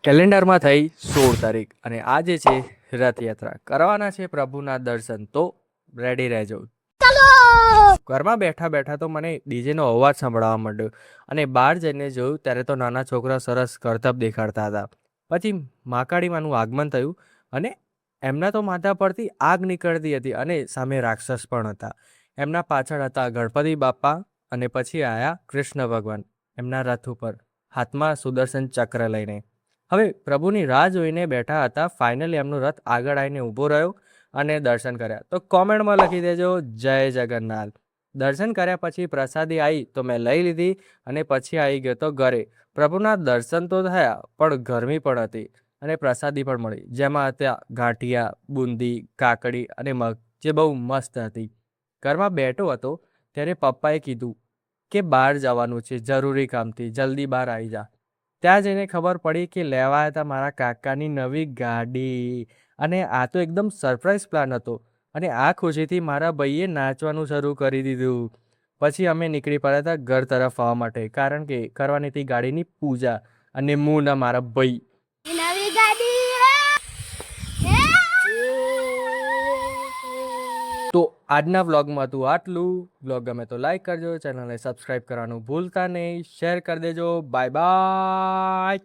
કેલેન્ડરમાં થઈ 16 તારીખ અને આજે છે રથયાત્રા. કરવાના છે પ્રભુના દર્શન, તો રેડી રહેજો. ઘરમાં બેઠા બેઠા તો મને ડીજેનો અવાજ સંભળાવા માંડ્યો અને બહાર જઈને જોયું ત્યારે તો નાના છોકરા સરસ કરતબ દેખાડતા હતા. પછી માકાળીમાનું આગમન થયું અને એમના તો માથા પરથી આગ નીકળતી હતી અને સામે રાક્ષસ પણ હતા. એમના પાછળ હતા ગણપતિ બાપ્પા અને પછી આયા કૃષ્ણ ભગવાન એમના રથ ઉપર, હાથમાં સુદર્શન ચક્ર લઈને. હવે પ્રભુની રાહ જોઈને બેઠા હતા. ફાઇનલી એમનો રથ આગળ આવીને ઊભો રહ્યો અને દર્શન કર્યા. તો કોમેન્ટમાં લખી દેજો જય જગન્નાથ. દર્શન કર્યા પછી પ્રસાદી આવી તો મેં લઈ લીધી અને પછી આવી ગયો તો ઘરે. પ્રભુના દર્શન તો થયા પણ ગરમી પણ હતી અને પ્રસાદી પણ મળી, જેમાં હતા ગાંઠિયા, બુંદી, કાકડી અને મગ, જે બહુ મસ્ત હતી. ઘરમાં બેઠો હતો ત્યારે પપ્પાએ કીધું કે બહાર જવાનું છે જરૂરી કામથી, જલ્દી બહાર આવી જા. ત્યાં જઈને ખબર પડી કે લેવા હતા મારા કાકાની નવી ગાડી અને આ તો એકદમ સરપ્રાઈઝ પ્લાન હતો. અને આ ખુશીથી મારા ભાઈએ નાચવાનું શરૂ કરી દીધું. પછી અમે નીકળી પડ્યા હતા ઘર તરફ આવવા માટે, કારણ કે કરવાની હતી ગાડીની પૂજા અને હું ના મારા ભાઈ. તો આજના વ્લોગમાં હતું આટલું. વ્લોગ ગમે તો લાઈક કરજો, ચેનલને સબસ્ક્રાઈબ કરવાનું ભૂલતા નહીં, શેર કરી દેજો. Bye bye.